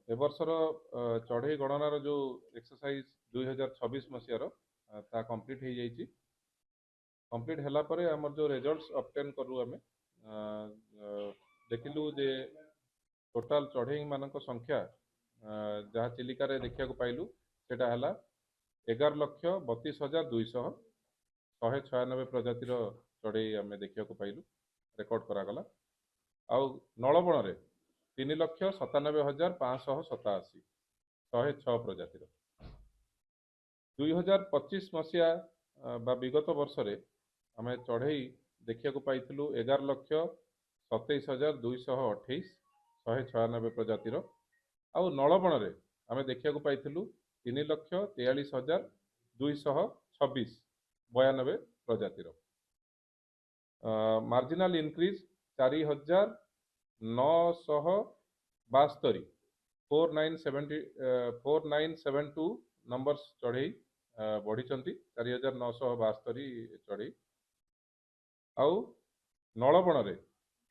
ए वर्षर चढ़ई गणनार जो एक्सरसाइज 2026 मसीहार ता कंप्लीट हो जाइए। कंप्लीट है आमर जो रिजल्ट्स ऑब्टेन करू आम देखिलु जे टोटाल चढ़ई मान संख्या जहाँ चिलिका देखा पाइलु सेटा है 11,32,200 196 प्रजातिर चढ़ई आम देखा पाइलु रेकर्ड करागला। आउ नलबण 3,97,587 106 प्रजातिर 2025 मसीहा विगत वर्ष आम चढ़ई देखा पाई 11,27,228 196 प्रजातिर आउ नलबण आम देखा पाई 3,43,226 92 प्रजातिर मार्जिनाल इनक्रीज 4,972 4972 नंबर्स चढ़ई बढ़ी 4,972 चढ़ई आउ नलबण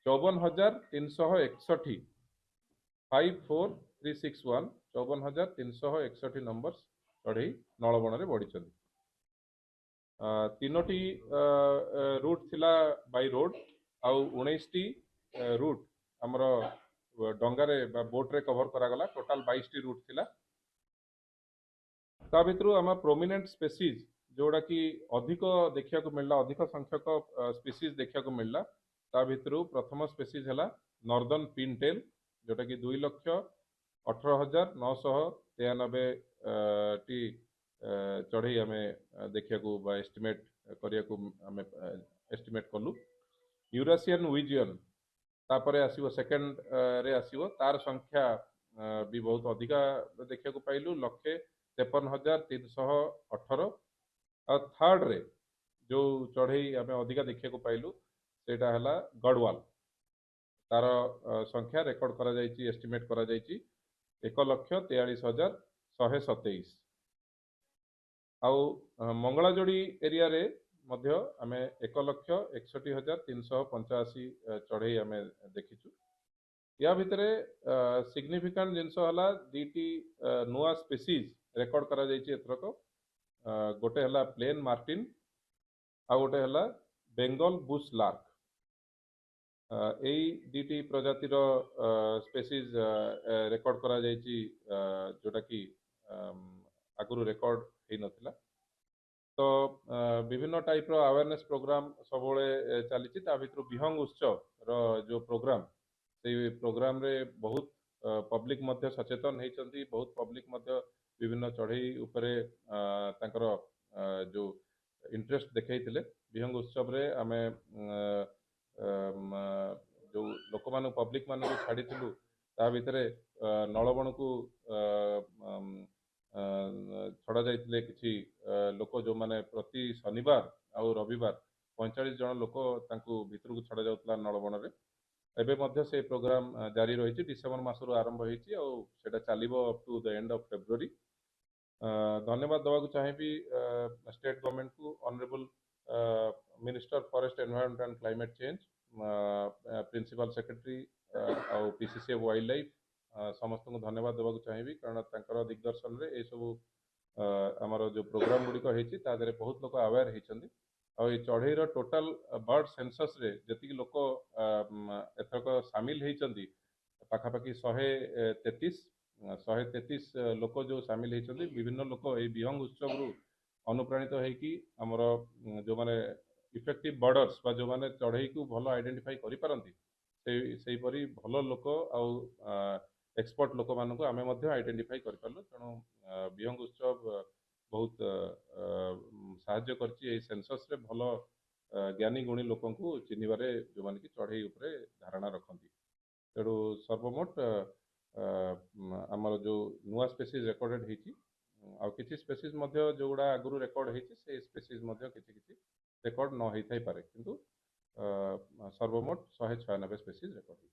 54,361 54361 54,361 नंबर्स चढ़ई नलबण बढ़ी। तीनोटी रूट थिला बाय रोड आउ 19टी रूट आमर डंगारे बोट रे कवर करागला। टोटाल 22टी रूट थिला। ता भितरु आम प्रोमिनेंट स्पेसीज जोड़ा कि अधिक देखा मिलला अधिक संख्यक स्पेसीज देखा मिलला ता भितरु प्रथम स्पेसीज है नॉर्दर्न पिनटेल जोटा कि 2,18,993 टी चढ़ई आम देखा एस्टिमेट करिया एस्टिमेट कलु। यूरासियन विजियन तापर आसीबो सेकेंड रे आसीबो तार संख्या भी बहुत अधिका देखा पाइलु 1,53,318 और थर्ड रे जो चढ़ई आम अधिका देखा पाइलु सेटा है गढ़वाल तार संख्या रेकर्ड करा जाइछि एस्टिमेट करा जाइछि 1,43,127 आउ मंगलाजोड़ी एरिया रे मध्य आमे 1,61,385 चढ़ई आमे देखिछु। या भितरे सिग्निफिकेंट जिनस हला दीटी नुआ स्पेसीज रेकर्ड करा जाइछि एथरक गोटे हला प्लेन मार्टिन आ गोटे हला बेंगल बुश लार्क एई दीटी प्रजातिर स्पेसीज रेकर्ड करा जाइछि जोटा कि आगुरु रेकर्ड हे नथिला। तो विभिन्न टाइप रो अवेयरनेस प्रोग्राम सब चली विहंग उत्सव रो जो प्रोग्राम से प्रोग्राम रे बहुत पब्लिक मध्य सचेतन होती। बहुत पब्लिक मध्य विभिन्न चढ़ई उपरे तांकर जो इंटरेस्ट देखते विहंग उत्सव रे आमे जो लोक मान पब्लिक मान छाड़ी ता भितर नलबण को छड़ा जाइए किसी लोक जो माने प्रति शनिवार आउ रविवार 45 जन लोक भितर को छड़ा जाउतला नलबण रे। एबे मध्य से प्रोग्राम जारी रही डिसेम्बर मासरू आरंभ होती चलो up to the end of February. धन्यवाद देवाक चाहिए स्टेट गवर्नमेंट को honourable minister forest environment and climate change principal secretary आउ पीसीसीए वाइल्ड लाइफ समस्त को धन्यवाद देवाक चाहिए कारण तांकर दिग्दर्शन रे ए सब आमर जो प्रोग्राम गुड़िक होती बहुत लोग अवेयर होती। और ये चढ़ई टोटाल बर्ड सेंसस रे जति लोक एथरक सामिल होती पाखापाखि 133 लोक जो सामिल होती। विभिन्न लोक ये विहंग उत्सव रु अनुप्राणित होगी आमर जो माने इफेक्टिव बर्डर्स बा जो माने चढ़ई को भल आइडेंटिफाई करि पारंती से परी भल लोक आउ एक्सपर्ट लोक मानक आमे मध्य आइडेंटिफाई करि पारलु। तेणु विहंग उत्सव बहुत साहाय्य करछि सेंसस रे भल ज्ञानी गुणी लोक चिन्हबारे जो माने कि चढ़ई उपरे धारणा रखती। तेणु सर्वमोट आमर जो नुआ स्पेसीज रेकर्डेड होती आ किसी स्पेसीज मध्य जो गुड़ा आगुरु रेकर्ड होती से स्पेसीज मध्य किसी रेकर्ड न होई थाई पारे किंतु सर्वमोट 196 स्पेसीज रेकर्ड होती।